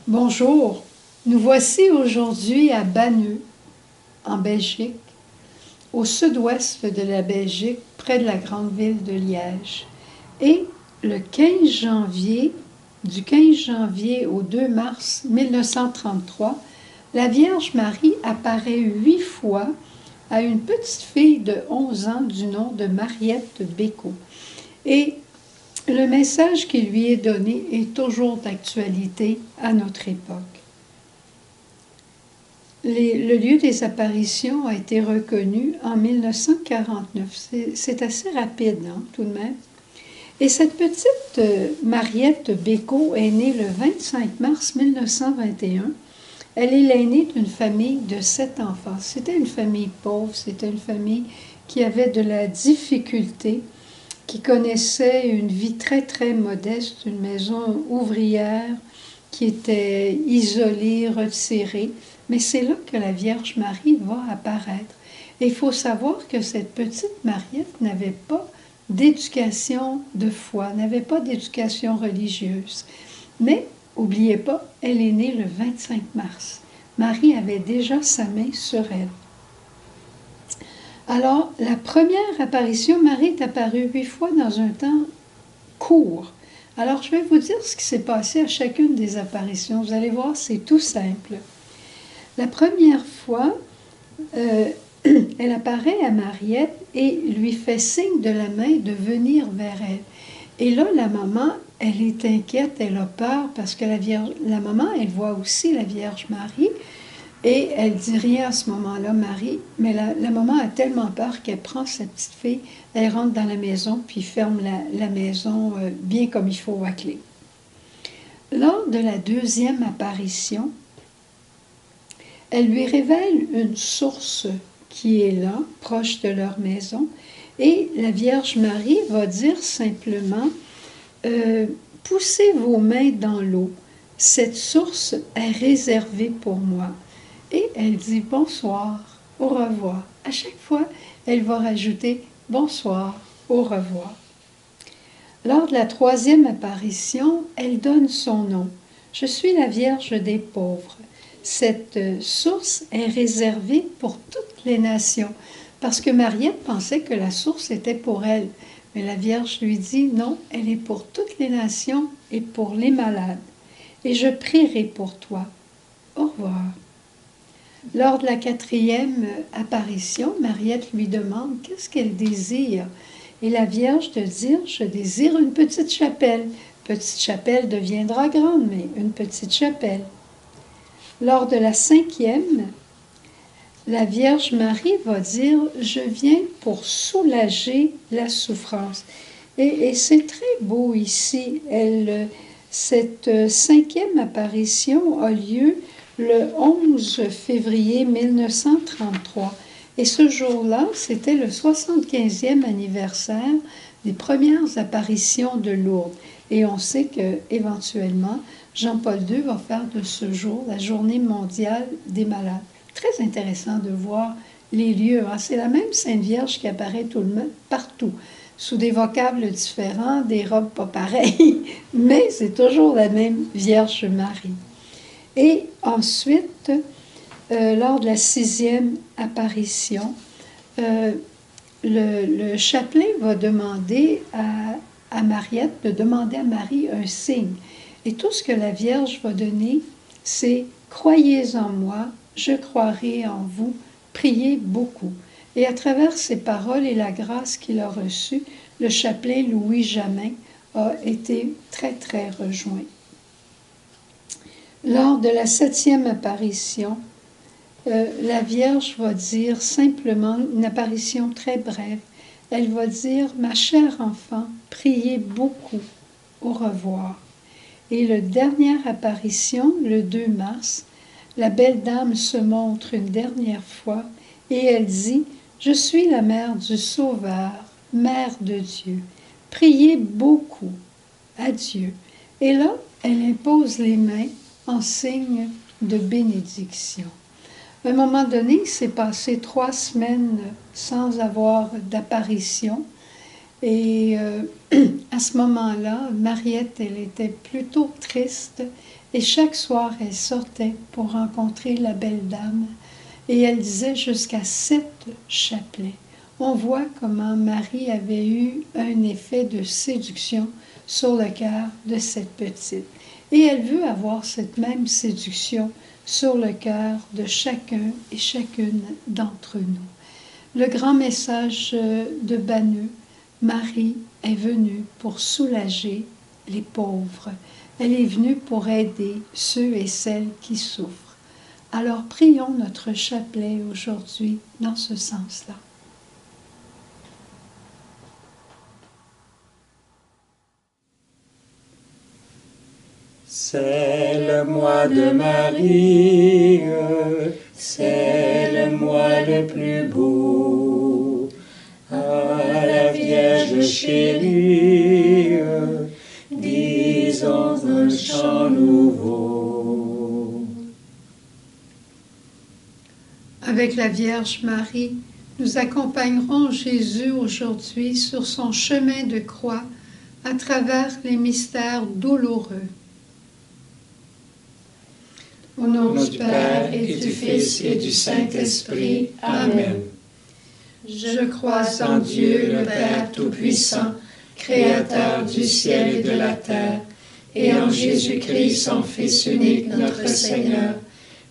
Bonjour, nous voici aujourd'hui à Banneux, en Belgique, au sud-ouest de la Belgique, près de la grande ville de Liège. Et le 15 janvier, du 15 janvier au 2 mars 1933, la Vierge Marie apparaît 8 fois à une petite fille de 11 ans du nom de Mariette Bécaud. Et le message qui lui est donné est toujours d'actualité à notre époque. Le lieu des apparitions a été reconnu en 1949. C'est assez rapide, hein, tout de même. Et cette petite Mariette Bécaud est née le 25 mars 1921. Elle est l'aînée d'une famille de 7 enfants. C'était une famille pauvre, c'était une famille qui avait de la difficulté, qui connaissait une vie très, très modeste, une maison ouvrière qui était isolée, retirée. Mais c'est là que la Vierge Marie va apparaître. Et il faut savoir que cette petite Mariette n'avait pas d'éducation de foi, n'avait pas d'éducation religieuse. Mais, n'oubliez pas, elle est née le 25 mars. Marie avait déjà sa main sur elle. Alors, la première apparition, Marie est apparue 8 fois dans un temps court. Alors, je vais vous dire ce qui s'est passé à chacune des apparitions. Vous allez voir, c'est tout simple. La première fois, elle apparaît à Mariette et lui fait signe de la main de venir vers elle. Et là, la maman, elle est inquiète, elle a peur parce que la maman, elle voit aussi la Vierge Marie et elle dit rien à ce moment-là, Marie, mais la maman a tellement peur qu'elle prend sa petite fille, elle rentre dans la maison puis ferme la maison bien comme il faut à clé. Lors de la deuxième apparition, elle lui révèle une source qui est là, proche de leur maison, et la Vierge Marie va dire simplement « Poussez vos mains dans l'eau, cette source est réservée pour moi. » Et elle dit « Bonsoir, au revoir ». À chaque fois, elle va rajouter « Bonsoir, au revoir ». Lors de la troisième apparition, elle donne son nom. « Je suis la Vierge des pauvres ». Cette source est réservée pour toutes les nations, parce que Mariette pensait que la source était pour elle. Mais la Vierge lui dit, non, elle est pour toutes les nations et pour les malades. Et je prierai pour toi. Au revoir. Lors de la quatrième apparition, Mariette lui demande qu'est-ce qu'elle désire. Et la Vierge de dire, je désire une petite chapelle. Petite chapelle deviendra grande, mais une petite chapelle. Lors de la cinquième, la Vierge Marie va dire « Je viens pour soulager la souffrance ». Et c'est très beau ici. Cette cinquième apparition a lieu le 11 février 1933. Et ce jour-là, c'était le 75e anniversaire des premières apparitions de Lourdes. Et on sait qu'éventuellement, Jean-Paul II va faire de ce jour la journée mondiale des malades. Très intéressant de voir les lieux. Hein? C'est la même Sainte Vierge qui apparaît partout, sous des vocables différents, des robes pas pareilles, mais c'est toujours la même Vierge Marie. Et ensuite, lors de la sixième apparition, le chapelet va demander à Mariette de demander à Marie un signe. Et tout ce que la Vierge va donner, c'est « Croyez en moi, je croirai en vous, priez beaucoup ». Et à travers ces paroles et la grâce qu'il a reçue, le chapelet Louis Jamin a été très, très rejoint. Lors de la septième apparition, la Vierge va dire simplement, une apparition très brève, elle va dire « Ma chère enfant, priez beaucoup, au revoir ». Et la dernière apparition, le 2 mars, la belle dame se montre une dernière fois et elle dit « Je suis la mère du Sauveur, mère de Dieu. Priez beaucoup. Adieu. » Et là, elle impose les mains en signe de bénédiction. À un moment donné, il s'est passé 3 semaines sans avoir d'apparition. Et à ce moment-là, Mariette, elle était plutôt triste et chaque soir, elle sortait pour rencontrer la belle dame et elle disait jusqu'à 7 chapelets. On voit comment Marie avait eu un effet de séduction sur le cœur de cette petite. Et elle veut avoir cette même séduction sur le cœur de chacun et chacune d'entre nous. Le grand message de Banneux, Marie est venue pour soulager les pauvres. Elle est venue pour aider ceux et celles qui souffrent. Alors prions notre chapelet aujourd'hui dans ce sens-là. C'est le mois de Marie, c'est le mois le plus beau. À la Vierge chérie, disons un chant nouveau. Avec la Vierge Marie, nous accompagnerons Jésus aujourd'hui sur son chemin de croix à travers les mystères douloureux. Au nom du Père et du Fils et du Saint-Esprit. Amen. Je crois en Dieu, le Père Tout-Puissant, Créateur du ciel et de la terre, et en Jésus-Christ, son Fils unique, notre Seigneur,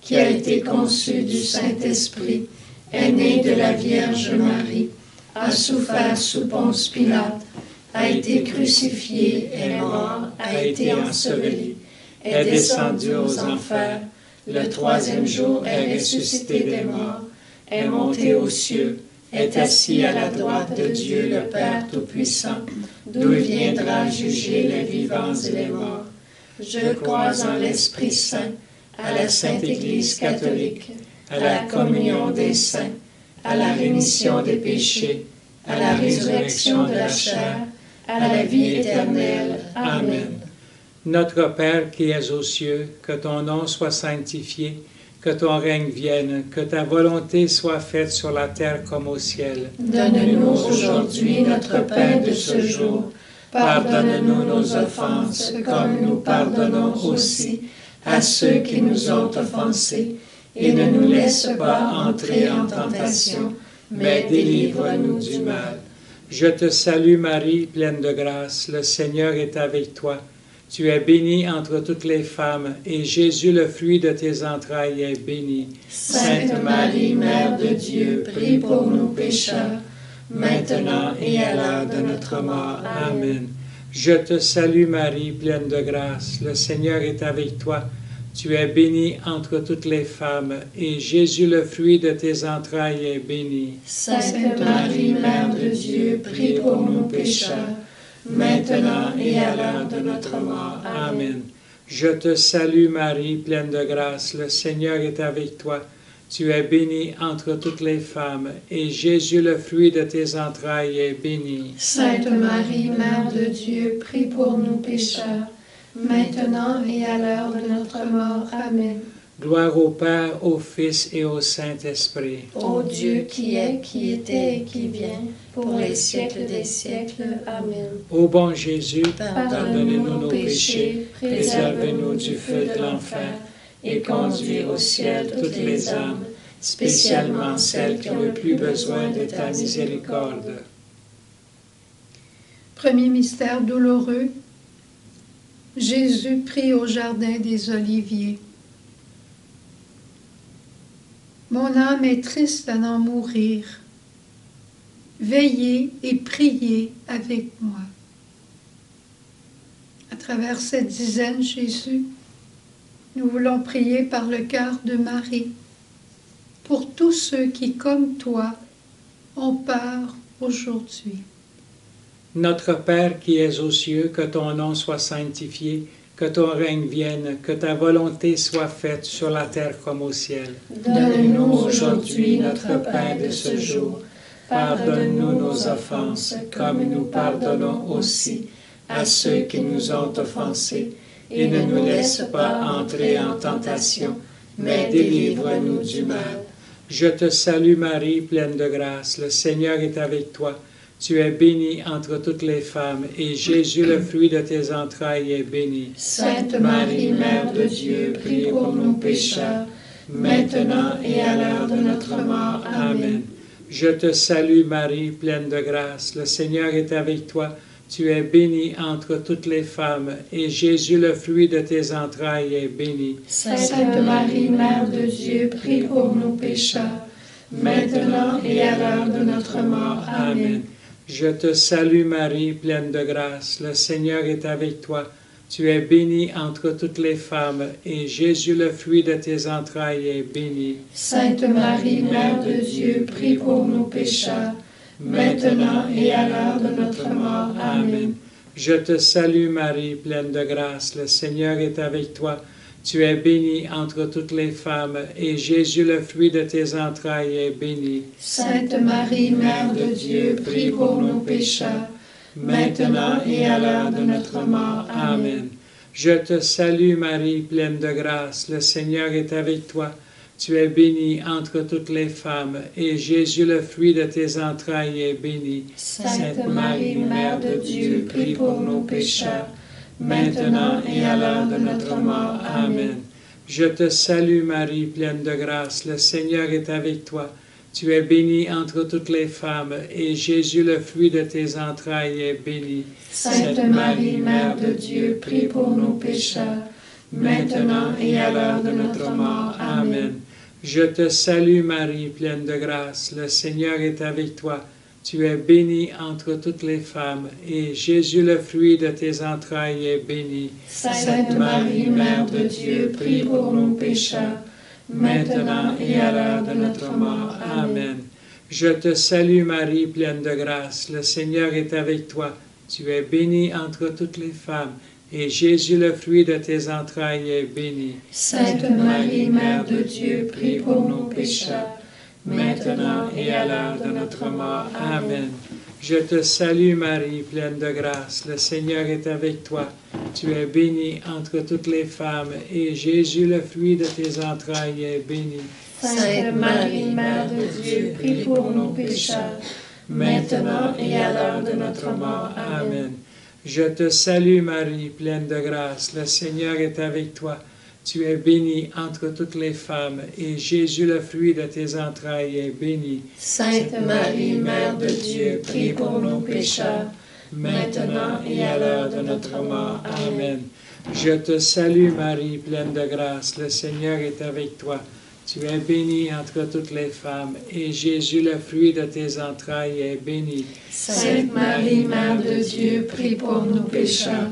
qui a été conçu du Saint-Esprit, est né de la Vierge Marie, a souffert sous Ponce Pilate, a été crucifié, est mort, a été enseveli, est descendu aux enfers, le troisième jour est ressuscité des morts, est monté aux cieux, est assis à la droite de Dieu le Père Tout-Puissant, d'où il viendra juger les vivants et les morts. Je crois en l'Esprit Saint, à la Sainte Église catholique, à la communion des saints, à la rémission des péchés, à la résurrection de la chair, à la vie éternelle. Amen. Notre Père qui es aux cieux, que ton nom soit sanctifié, que ton règne vienne, que ta volonté soit faite sur la terre comme au ciel. Donne-nous aujourd'hui notre pain de ce jour. Pardonne-nous nos offenses, comme nous pardonnons aussi à ceux qui nous ont offensés. Et ne nous laisse pas entrer en tentation, mais délivre-nous du mal. Je te salue Marie, pleine de grâce, le Seigneur est avec toi. Tu es bénie entre toutes les femmes, et Jésus, le fruit de tes entrailles, est béni. Sainte Marie, Mère de Dieu, prie pour nous pécheurs, maintenant et à l'heure de notre mort. Amen. Je te salue Marie, pleine de grâce, le Seigneur est avec toi. Tu es bénie entre toutes les femmes, et Jésus, le fruit de tes entrailles, est béni. Sainte Marie, Mère de Dieu, prie pour nous pécheurs, maintenant et à l'heure de notre mort. Amen. Je te salue Marie, pleine de grâce, le Seigneur est avec toi. Tu es bénie entre toutes les femmes, et Jésus, le fruit de tes entrailles, est béni. Sainte Marie, Mère de Dieu, prie pour nous pécheurs, maintenant et à l'heure de notre mort. Amen. Gloire au Père, au Fils et au Saint-Esprit. Ô Dieu qui est, qui était et qui vient, pour les siècles des siècles. Amen. Ô bon Jésus, pardonne-nous nos péchés, préservez-nous du feu de l'enfer, et conduis au ciel toutes les âmes, spécialement celles qui ont le plus besoin de ta miséricorde. Premier mystère douloureux. Jésus prie au jardin des Oliviers. Mon âme est triste à n'en mourir. Veillez et priez avec moi. À travers cette dizaine, Jésus, nous voulons prier par le cœur de Marie pour tous ceux qui, comme toi, ont peur aujourd'hui. Notre Père qui es aux cieux, que ton nom soit sanctifié, que ton règne vienne, que ta volonté soit faite sur la terre comme au ciel. Donne-nous aujourd'hui notre pain de ce jour. Pardonne-nous nos offenses, comme nous pardonnons aussi à ceux qui nous ont offensés. Et ne nous laisse pas entrer en tentation, mais délivre-nous du mal. Je te salue Marie, pleine de grâce, le Seigneur est avec toi. Tu es bénie entre toutes les femmes, et Jésus, le fruit de tes entrailles, est béni. Sainte Marie, Mère de Dieu, prie pour nous pécheurs, maintenant et à l'heure de notre mort. Amen. Je te salue Marie, pleine de grâce, le Seigneur est avec toi. Tu es bénie entre toutes les femmes, et Jésus, le fruit de tes entrailles, est béni. Sainte Marie, Mère de Dieu, prie pour nous pécheurs, maintenant et à l'heure de notre mort. Amen. Je te salue Marie, pleine de grâce, le Seigneur est avec toi. Tu es bénie entre toutes les femmes, et Jésus, le fruit de tes entrailles, est béni. Sainte Marie, Mère de Dieu, prie pour nous pécheurs, maintenant et à l'heure de notre mort. Amen. Je te salue Marie, pleine de grâce, le Seigneur est avec toi. Tu es bénie entre toutes les femmes, et Jésus, le fruit de tes entrailles, est béni. Sainte Marie, Mère de Dieu, prie pour nous pécheurs, maintenant et à l'heure de notre mort. Amen. Je te salue Marie, pleine de grâce, le Seigneur est avec toi. Tu es bénie entre toutes les femmes, et Jésus, le fruit de tes entrailles, est béni. Sainte Marie, Mère de Dieu, prie pour nous pécheurs, maintenant et à l'heure de notre mort. Amen. Je te salue Marie, pleine de grâce, le Seigneur est avec toi. Tu es bénie entre toutes les femmes, et Jésus, le fruit de tes entrailles, est béni. Sainte Marie, Mère de Dieu, prie pour nous pécheurs, maintenant et à l'heure de notre mort. Amen. Je te salue Marie, pleine de grâce, le Seigneur est avec toi. Tu es bénie entre toutes les femmes, et Jésus, le fruit de tes entrailles, est béni. Sainte Marie, Mère de Dieu, prie pour nous pécheurs, maintenant et à l'heure de notre mort. Amen. Je te salue Marie, pleine de grâce, le Seigneur est avec toi. Tu es bénie entre toutes les femmes, et Jésus, le fruit de tes entrailles, est béni. Sainte Marie, Mère de Dieu, prie pour nous pécheurs, maintenant et à l'heure de notre mort. Amen. Je te salue Marie, pleine de grâce, le Seigneur est avec toi. Tu es bénie entre toutes les femmes, et Jésus, le fruit de tes entrailles, est béni. Sainte Marie, Mère de Dieu, prie pour nous pécheurs, maintenant et à l'heure de notre mort. Amen. Je te salue Marie, pleine de grâce, le Seigneur est avec toi. Tu es bénie entre toutes les femmes, et Jésus, le fruit de tes entrailles, est béni. Sainte Marie, Mère de Dieu, prie pour nous pécheurs, maintenant et à l'heure de notre mort. Amen. Je te salue Marie, pleine de grâce, le Seigneur est avec toi. Tu es bénie entre toutes les femmes, et Jésus, le fruit de tes entrailles, est béni. Sainte Marie, Mère de Dieu, prie pour nous pécheurs,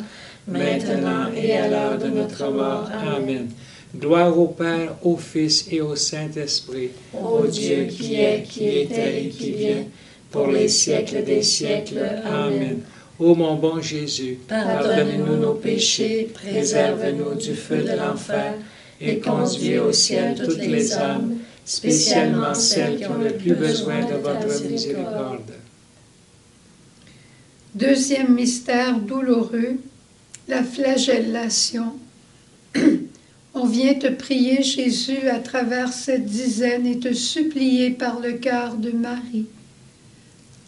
maintenant et à l'heure de notre mort. Amen. Gloire au Père, au Fils et au Saint-Esprit. Ô Dieu qui est, qui était et qui vient, pour les siècles des siècles. Amen. Ô mon bon Jésus, pardonne-nous nos péchés, préserve-nous du feu de l'enfer, et conduis au ciel toutes les âmes, spécialement celles qui ont le plus besoin de votre miséricorde. Deuxième mystère douloureux, la flagellation. On vient te prier, Jésus, à travers cette dizaine et te supplier par le cœur de Marie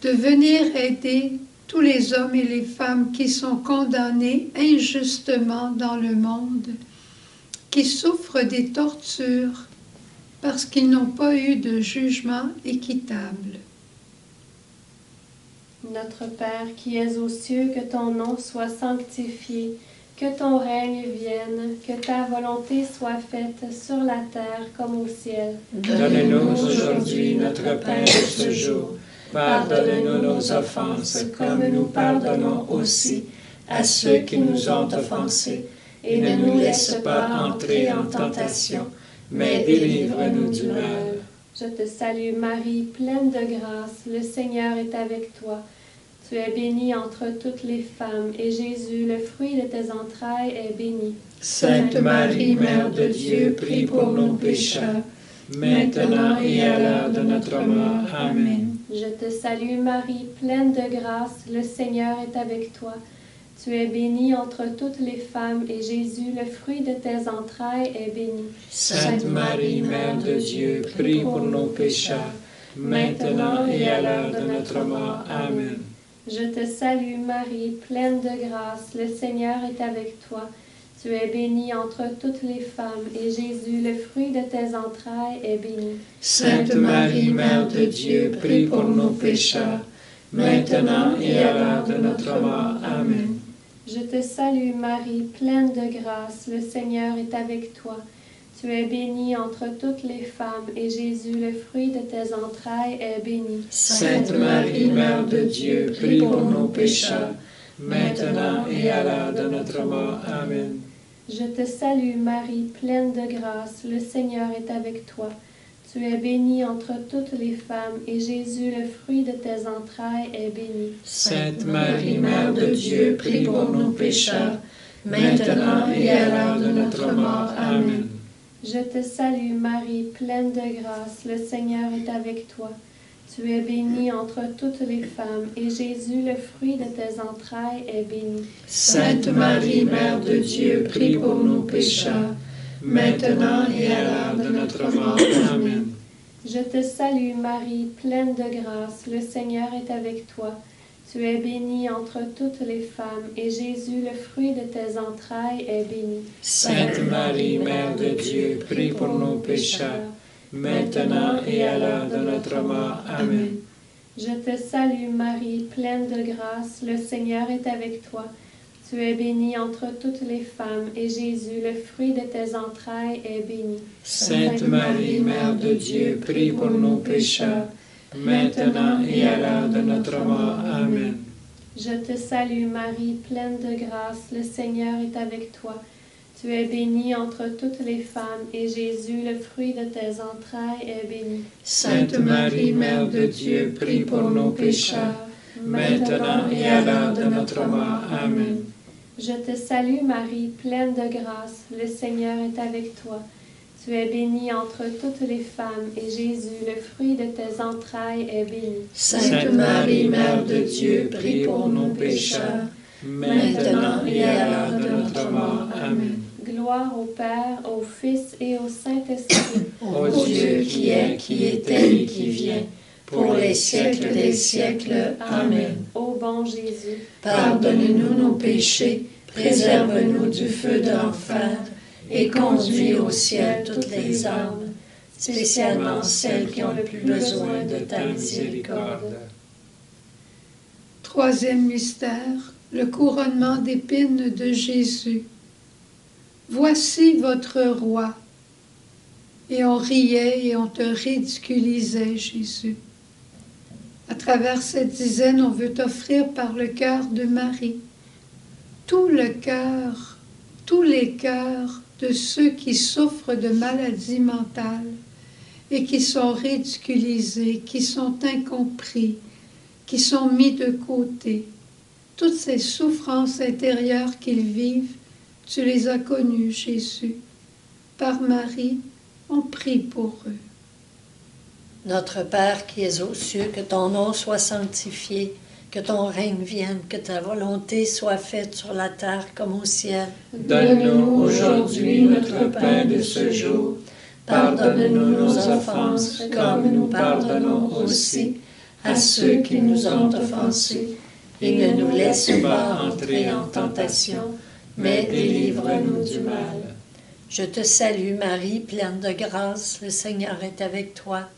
de venir aider tous les hommes et les femmes qui sont condamnés injustement dans le monde, qui souffrent des tortures parce qu'ils n'ont pas eu de jugement équitable. Notre Père qui es aux cieux, que ton nom soit sanctifié, que ton règne vienne, que ta volonté soit faite sur la terre comme au ciel. Donne-nous aujourd'hui notre pain de ce jour. Pardonne-nous nos offenses, comme nous pardonnons aussi à ceux qui nous ont offensés. Et ne nous laisse pas entrer en tentation, mais délivre-nous du mal. Je te salue Marie, pleine de grâce, le Seigneur est avec toi. Tu es bénie entre toutes les femmes, et Jésus, le fruit de tes entrailles, est béni. Sainte Marie, Mère de Dieu, prie pour nos pécheurs, maintenant et à l'heure de notre mort. Amen. Je te salue Marie, pleine de grâce, le Seigneur est avec toi. Tu es bénie entre toutes les femmes, et Jésus, le fruit de tes entrailles, est béni. Sainte Marie, Mère de Dieu, prie pour nos pécheurs, maintenant et à l'heure de notre mort. Amen. Je te salue Marie, pleine de grâce, le Seigneur est avec toi. Tu es bénie entre toutes les femmes, et Jésus, le fruit de tes entrailles, est béni. Sainte Marie, Mère de Dieu, prie pour nos pécheurs, maintenant et à l'heure de notre mort. Amen. Je te salue Marie, pleine de grâce, le Seigneur est avec toi. Tu es bénie entre toutes les femmes, et Jésus, le fruit de tes entrailles, est béni. Sainte Marie, Mère de Dieu, prie pour nos pécheurs, maintenant et à l'heure de notre mort. Amen. Je te salue Marie, pleine de grâce, le Seigneur est avec toi. Tu es bénie entre toutes les femmes, et Jésus, le fruit de tes entrailles, est béni. Sainte Marie, Mère de Dieu, prie pour nos pécheurs, maintenant et à l'heure de notre mort. Amen. Je te salue Marie, pleine de grâce, le Seigneur est avec toi. Tu es bénie entre toutes les femmes, et Jésus, le fruit de tes entrailles, est béni. Sainte Marie, Mère de Dieu, prie pour nos pécheurs, maintenant et à l'heure de notre mort. Amen. Je te salue Marie, pleine de grâce, le Seigneur est avec toi. Tu es bénie entre toutes les femmes, et Jésus, le fruit de tes entrailles, est béni. Sainte Marie, Mère de Dieu, prie pour nos pécheurs, maintenant et à l'heure de notre mort. Amen. Je te salue Marie, pleine de grâce, le Seigneur est avec toi. Tu es bénie entre toutes les femmes, et Jésus, le fruit de tes entrailles, est béni. Sainte Marie, Mère de Dieu, prie pour nos pécheurs, maintenant et à l'heure de notre mort. Amen. Je te salue Marie, pleine de grâce, le Seigneur est avec toi. Tu es bénie entre toutes les femmes, et Jésus, le fruit de tes entrailles, est béni. Sainte Marie, Mère de Dieu, prie pour nos pécheurs, maintenant et à l'heure de notre mort. Amen. Je te salue Marie, pleine de grâce, le Seigneur est avec toi. Tu es bénie entre toutes les femmes, et Jésus, le fruit de tes entrailles, est béni. Sainte Marie, Mère de Dieu, prie pour nos pécheurs, maintenant et à l'heure de notre mort. Amen. Gloire au Père, au Fils et au Saint-Esprit. Ô Dieu qui est, qui était et qui vient, pour les siècles des siècles. Amen. Ô bon Jésus, pardonne-nous nos péchés, préserve-nous du feu de l'enfer, et conduis au ciel toutes les âmes, spécialement celles qui ont le plus besoin de ta miséricorde. Troisième mystère, le couronnement d'épines de Jésus. Voici votre roi. Et on riait et on te ridiculisait, Jésus. À travers cette dizaine, on veut t'offrir par le cœur de Marie tous les cœurs de ceux qui souffrent de maladies mentales et qui sont ridiculisés, qui sont incompris, qui sont mis de côté. Toutes ces souffrances intérieures qu'ils vivent, tu les as connues, Jésus. Par Marie, on prie pour eux. Notre Père qui es aux cieux, que ton nom soit sanctifié, que ton règne vienne, que ta volonté soit faite sur la terre comme au ciel. Donne-nous aujourd'hui notre pain de ce jour. Pardonne-nous nos offenses, comme nous pardonnons aussi à ceux qui nous ont offensés. Et ne nous laisse pas entrer en tentation, mais délivre-nous du mal. Je te salue Marie, pleine de grâce, le Seigneur est avec toi.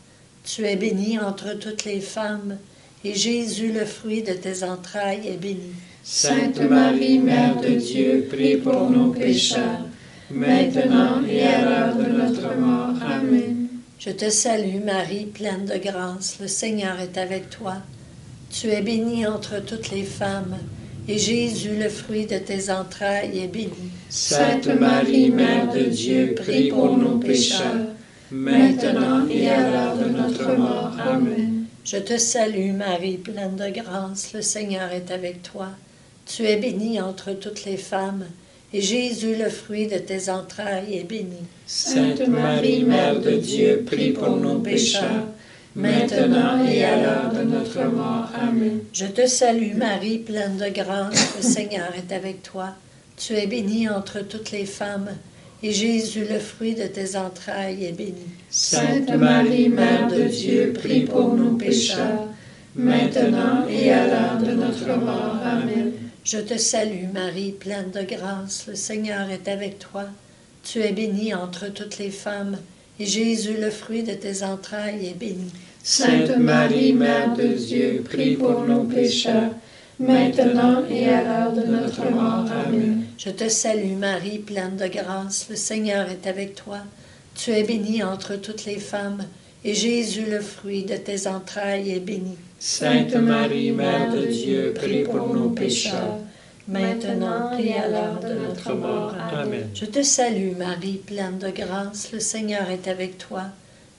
Tu es bénie entre toutes les femmes, et Jésus, le fruit de tes entrailles, est béni. Sainte Marie, Mère de Dieu, prie pour nos pécheurs, maintenant et à l'heure de notre mort. Amen. Je te salue Marie, pleine de grâce, le Seigneur est avec toi. Tu es bénie entre toutes les femmes, et Jésus, le fruit de tes entrailles, est béni. Sainte Marie, Mère de Dieu, prie pour nos pécheurs, maintenant et à l'heure de notre mort. Amen. Je te salue Marie, pleine de grâce, le Seigneur est avec toi. Tu es bénie entre toutes les femmes, et Jésus, le fruit de tes entrailles, est béni. Sainte Marie, Mère de Dieu, prie pour nos pécheurs, maintenant et à l'heure de notre mort. Amen. Je te salue Marie, pleine de grâce, le Seigneur est avec toi. Tu es bénie entre toutes les femmes, et Jésus, le fruit de tes entrailles, est béni. Sainte Marie, Mère de Dieu, prie pour nous pécheurs, maintenant et à l'heure de notre mort. Amen. Je te salue, Marie, pleine de grâce, le Seigneur est avec toi. Tu es bénie entre toutes les femmes, et Jésus, le fruit de tes entrailles, est béni. Sainte Marie, Mère de Dieu, prie pour nos pécheurs, maintenant et à l'heure de notre mort. Amen. Je te salue, Marie, pleine de grâce, le Seigneur est avec toi. Tu es bénie entre toutes les femmes, et Jésus, le fruit de tes entrailles, est béni. Sainte Marie, Mère de Dieu, prie pour nos pécheurs, maintenant et à l'heure de notre mort. Amen. Je te salue, Marie, pleine de grâce, le Seigneur est avec toi.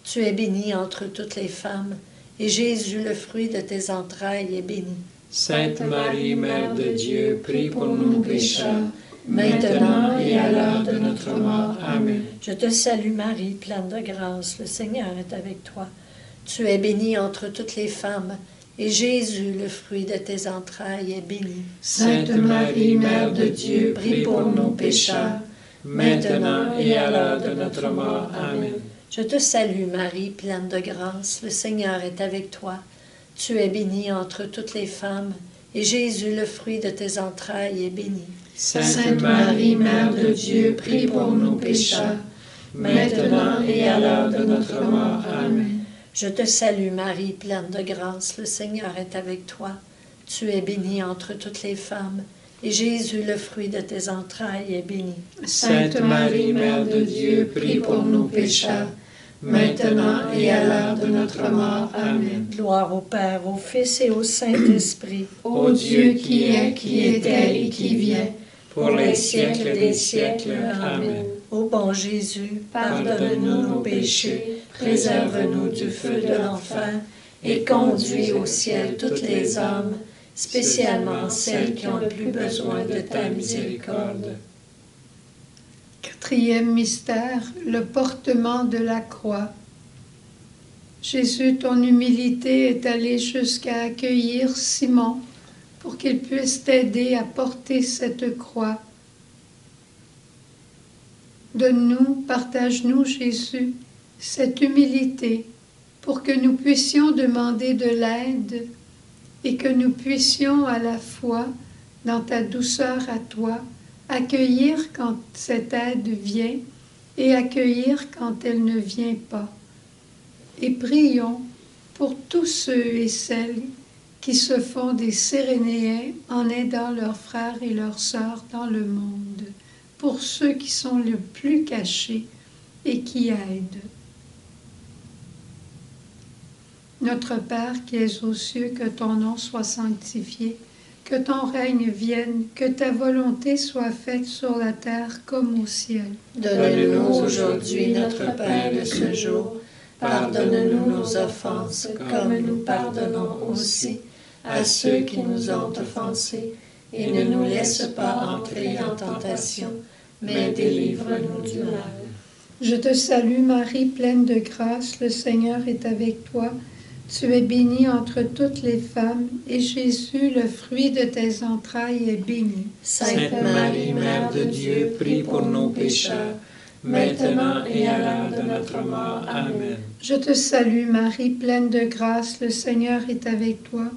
Tu es bénie entre toutes les femmes, et Jésus, le fruit de tes entrailles, est béni. Sainte Marie, Mère de Dieu, prie pour nos pécheurs, maintenant et à l'heure de notre mort. Amen. Je te salue, Marie, pleine de grâce, le Seigneur est avec toi. Tu es bénie entre toutes les femmes, et Jésus, le fruit de tes entrailles, est béni. Sainte Marie, Mère de Dieu, prie pour nos pécheurs, maintenant et à l'heure de notre mort. Amen. Je te salue, Marie, pleine de grâce, le Seigneur est avec toi. Tu es bénie entre toutes les femmes, et Jésus, le fruit de tes entrailles, est béni. Sainte Marie, Mère de Dieu, prie pour nos pécheurs, maintenant et à l'heure de notre mort. Amen. Je te salue, Marie, pleine de grâce, le Seigneur est avec toi. Tu es bénie entre toutes les femmes, et Jésus, le fruit de tes entrailles, est béni. Sainte Marie, Mère de Dieu, prie pour nos pécheurs, maintenant et à l'heure de notre mort. Amen. Gloire au Père, au Fils et au Saint-Esprit. Ô Dieu qui est, qui était et qui vient, pour les siècles des siècles. Amen. Ô bon Jésus, pardonne-nous nos péchés, préserve-nous du feu de l'enfer, et conduis au ciel toutes les âmes, spécialement celles qui ont le plus besoin de ta miséricorde. Quatrième mystère, le portement de la croix. Jésus, ton humilité est allée jusqu'à accueillir Simon pour qu'il puisse t'aider à porter cette croix. Donne-nous, partage-nous, Jésus, cette humilité pour que nous puissions demander de l'aide et que nous puissions à la fois, dans ta douceur à toi, accueillir quand cette aide vient et accueillir quand elle ne vient pas. Et prions pour tous ceux et celles qui se font des Cyrénéens en aidant leurs frères et leurs sœurs dans le monde, pour ceux qui sont le plus cachés et qui aident. Notre Père qui es aux cieux, que ton nom soit sanctifié, que ton règne vienne, que ta volonté soit faite sur la terre comme au ciel. Donne-nous aujourd'hui notre pain de ce jour. Pardonne-nous nos offenses, comme nous pardonnons aussi à ceux qui nous ont offensés. Et ne nous laisse pas entrer en tentation, mais délivre-nous du mal. Je te salue Marie, pleine de grâce, le Seigneur est avec toi. Tu es bénie entre toutes les femmes, et Jésus, le fruit de tes entrailles, est béni. Sainte Marie, Mère de Dieu, prie pour nos pécheurs, maintenant et à l'heure de notre mort. Amen. Je te salue Marie, pleine de grâce, le Seigneur est avec toi.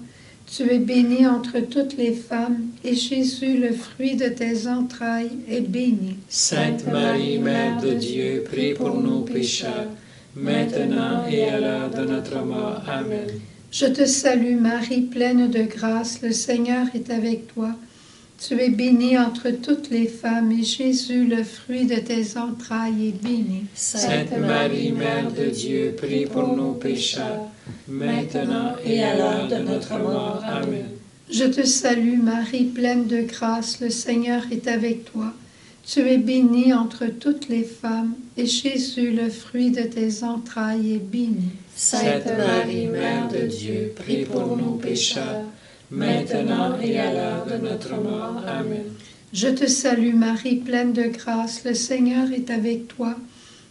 Tu es bénie entre toutes les femmes, et Jésus, le fruit de tes entrailles, est béni. Sainte Marie, Mère de Dieu, prie pour nos pécheurs, maintenant et à l'heure de notre mort. Amen. Je te salue Marie, pleine de grâce, le Seigneur est avec toi. Tu es bénie entre toutes les femmes, et Jésus, le fruit de tes entrailles, est béni. Sainte Marie, Mère de Dieu, prie pour nos pécheurs, maintenant et à l'heure de notre mort. Amen. Je te salue Marie, pleine de grâce, le Seigneur est avec toi. Tu es bénie entre toutes les femmes, et Jésus, le fruit de tes entrailles, est béni. Sainte Marie, Mère de Dieu, prie pour nos pécheurs, maintenant et à l'heure de notre mort. Amen. Je te salue Marie, pleine de grâce, le Seigneur est avec toi.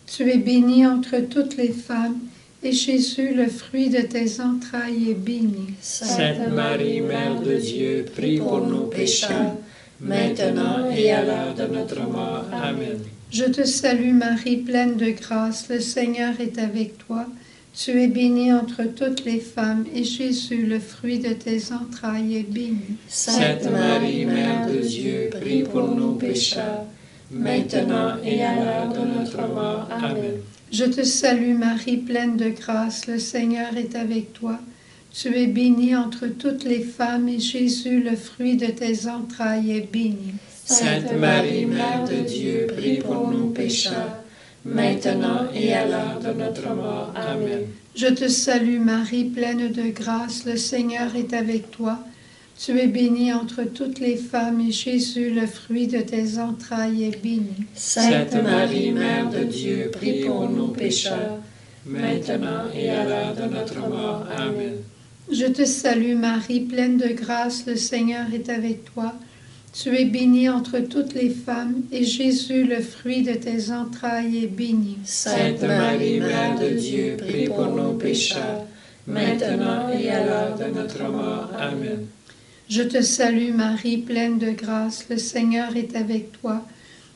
Tu es bénie entre toutes les femmes, et Jésus, le fruit de tes entrailles, est béni. Sainte Marie, Mère de Dieu, prie pour nos pécheurs, maintenant et à l'heure de notre mort. Amen. Je te salue Marie, pleine de grâce, le Seigneur est avec toi. Tu es bénie entre toutes les femmes, et Jésus, le fruit de tes entrailles, est béni. Sainte Marie, Mère de Dieu, prie pour nous pécheurs, maintenant et à l'heure de notre mort. Amen. Je te salue Marie, pleine de grâce, le Seigneur est avec toi. Tu es bénie entre toutes les femmes, et Jésus, le fruit de tes entrailles, est béni. Sainte Marie, Mère de Dieu, prie pour nous pécheurs, maintenant et à l'heure de notre mort. Amen. Je te salue Marie, pleine de grâce, le Seigneur est avec toi. Tu es bénie entre toutes les femmes, et Jésus, le fruit de tes entrailles, est béni. Sainte Marie, Mère de Dieu, prie pour nous pécheurs, maintenant et à l'heure de notre mort. Amen. Je te salue Marie, pleine de grâce, le Seigneur est avec toi. Tu es bénie entre toutes les femmes, et Jésus, le fruit de tes entrailles, est béni. Sainte Marie, Mère de Dieu, prie pour nous pécheurs, maintenant et à l'heure de notre mort. Amen. Je te salue Marie, pleine de grâce, le Seigneur est avec toi.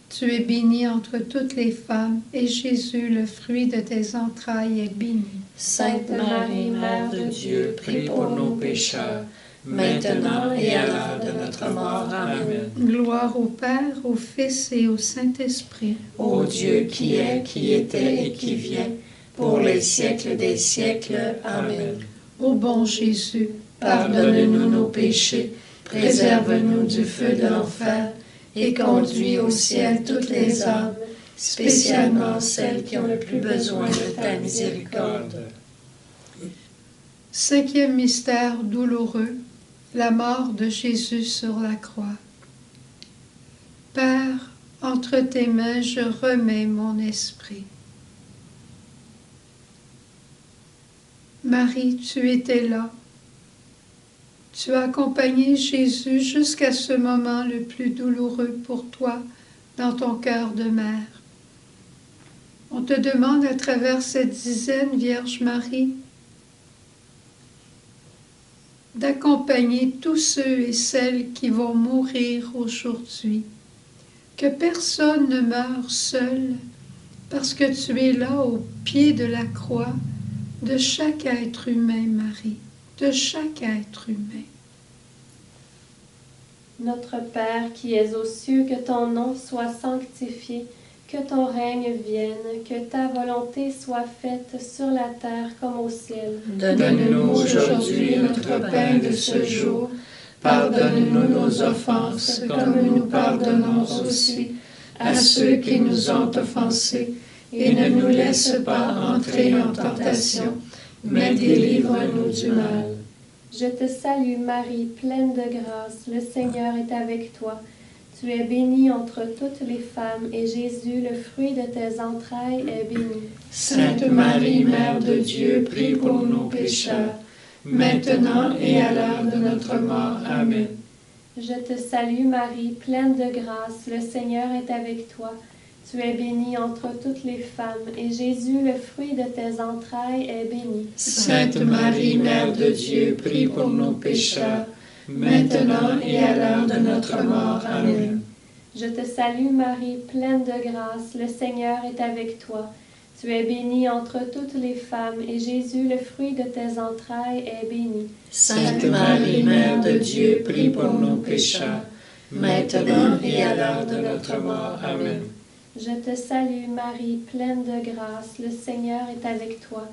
Tu es bénie entre toutes les femmes, et Jésus, le fruit de tes entrailles, est béni. Sainte Marie, Mère de Dieu, prie pour nous pécheurs, maintenant et à l'heure de notre mort. Amen. Gloire au Père, au Fils et au Saint-Esprit. Ô Dieu qui est, qui était et qui vient, pour les siècles des siècles. Amen. Ô bon Jésus, pardonne-nous nos péchés, préserve-nous du feu de l'enfer, et conduis au ciel toutes les âmes, spécialement celles qui ont le plus besoin de ta miséricorde. Cinquième mystère douloureux, la mort de Jésus sur la croix. Père, entre tes mains je remets mon esprit. Marie, tu étais là. Tu as accompagné Jésus jusqu'à ce moment le plus douloureux pour toi dans ton cœur de mère. On te demande à travers cette dizaine, Vierge Marie, d'accompagner tous ceux et celles qui vont mourir aujourd'hui. Que personne ne meure seul, parce que tu es là au pied de la croix de chaque être humain, Marie, de chaque être humain. Notre Père qui es aux cieux, que ton nom soit sanctifié, que ton règne vienne, que ta volonté soit faite sur la terre comme au ciel. Donne-nous aujourd'hui notre pain de ce jour. Pardonne-nous nos offenses, comme nous pardonnons aussi à ceux qui nous ont offensés. Et ne nous laisse pas entrer en tentation, mais délivre-nous du mal. Je te salue Marie, pleine de grâce, le Seigneur est avec toi. Tu es bénie entre toutes les femmes, et Jésus, le fruit de tes entrailles, est béni. Sainte Marie, Mère de Dieu, prie pour nous pécheurs, maintenant et à l'heure de notre mort. Amen. Je te salue Marie, pleine de grâce, le Seigneur est avec toi. Tu es bénie entre toutes les femmes, et Jésus, le fruit de tes entrailles, est béni. Sainte Marie, Mère de Dieu, prie pour nous pécheurs, maintenant et à l'heure de notre mort. Amen. Je te salue Marie, pleine de grâce, le Seigneur est avec toi. Tu es bénie entre toutes les femmes, et Jésus, le fruit de tes entrailles, est béni. Sainte Marie, Mère de Dieu, prie pour nous pécheurs, maintenant et à l'heure de notre mort. Amen. Je te salue Marie, pleine de grâce, le Seigneur est avec toi.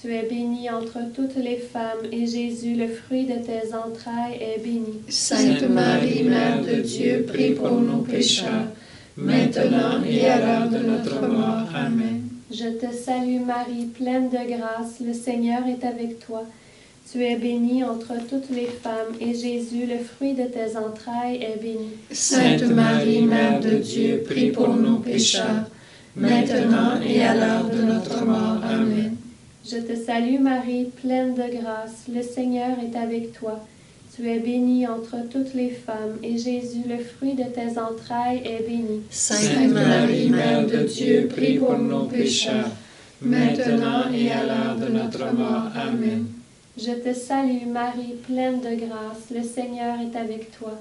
Tu es bénie entre toutes les femmes, et Jésus, le fruit de tes entrailles, est béni. Sainte Marie, Mère de Dieu, prie pour nous pécheurs, maintenant et à l'heure de notre mort. Amen. Je te salue Marie, pleine de grâce, le Seigneur est avec toi. Tu es bénie entre toutes les femmes, et Jésus, le fruit de tes entrailles, est béni. Sainte Marie, Mère de Dieu, prie pour nous pécheurs, maintenant et à l'heure de notre mort. Amen. Je te salue Marie, pleine de grâce, le Seigneur est avec toi. Tu es bénie entre toutes les femmes, et Jésus, le fruit de tes entrailles, est béni. Sainte Marie, Mère de Dieu, prie pour nous pécheurs, maintenant et à l'heure de notre mort. Amen. Je te salue Marie, pleine de grâce, le Seigneur est avec toi.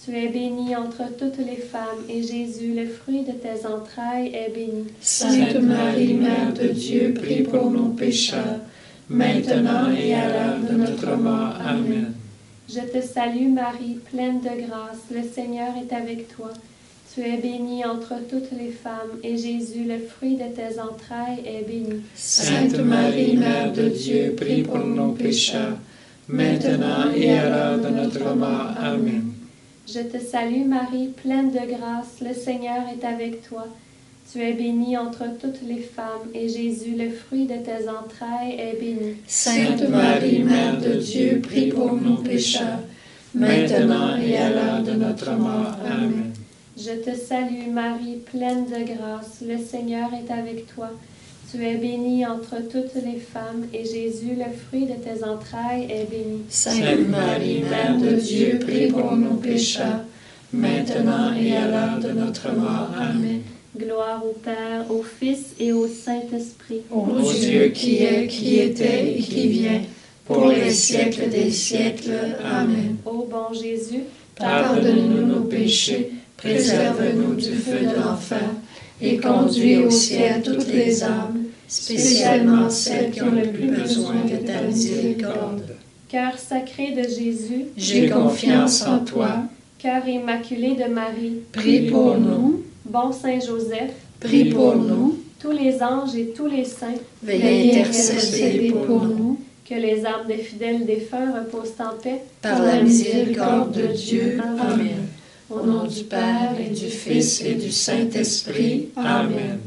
Tu es bénie entre toutes les femmes, et Jésus, le fruit de tes entrailles, est béni. Sainte Marie, Mère de Dieu, prie pour nous pécheurs, maintenant et à l'heure de notre mort. Amen. Je te salue Marie, pleine de grâce, le Seigneur est avec toi. Tu es bénie entre toutes les femmes, et Jésus, le fruit de tes entrailles, est béni. Sainte Marie, Mère de Dieu, prie pour nos pécheurs, maintenant et à l'heure de notre mort. Amen. Je te salue Marie, pleine de grâce, le Seigneur est avec toi. Tu es bénie entre toutes les femmes, et Jésus, le fruit de tes entrailles, est béni. Sainte Marie, Mère de Dieu, prie pour nos pécheurs, maintenant et à l'heure de notre mort. Amen. Je te salue Marie, pleine de grâce, le Seigneur est avec toi. Tu es bénie entre toutes les femmes, et Jésus, le fruit de tes entrailles, est béni. Sainte Marie, Mère de Dieu, prie pour nos pécheurs, maintenant et à l'heure de notre mort. Amen. Gloire au Père, au Fils et au Saint-Esprit. Ô Dieu qui est, qui était et qui vient, pour les siècles des siècles. Amen. Ô bon Jésus, pardonne-nous nos péchés, préserve-nous du feu de l'enfer, et conduis au ciel toutes les âmes, spécialement celles qui ont le plus besoin de ta miséricorde. Cœur sacré de Jésus, j'ai confiance en toi. Cœur immaculé de Marie, Prie pour nous. Bon Saint Joseph, Prie pour nous. tous les anges et tous les saints, Veuillez intercéder pour nous. que les âmes des fidèles défunts reposent en paix. Par la miséricorde de Dieu. Amen. Au nom du Père et du Fils et du Saint-Esprit. Amen.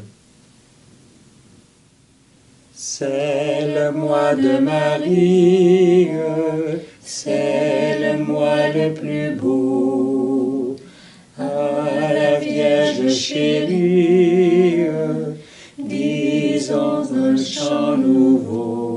C'est le mois de Marie, c'est le mois le plus beau. À la Vierge chérie, disons un chant nouveau.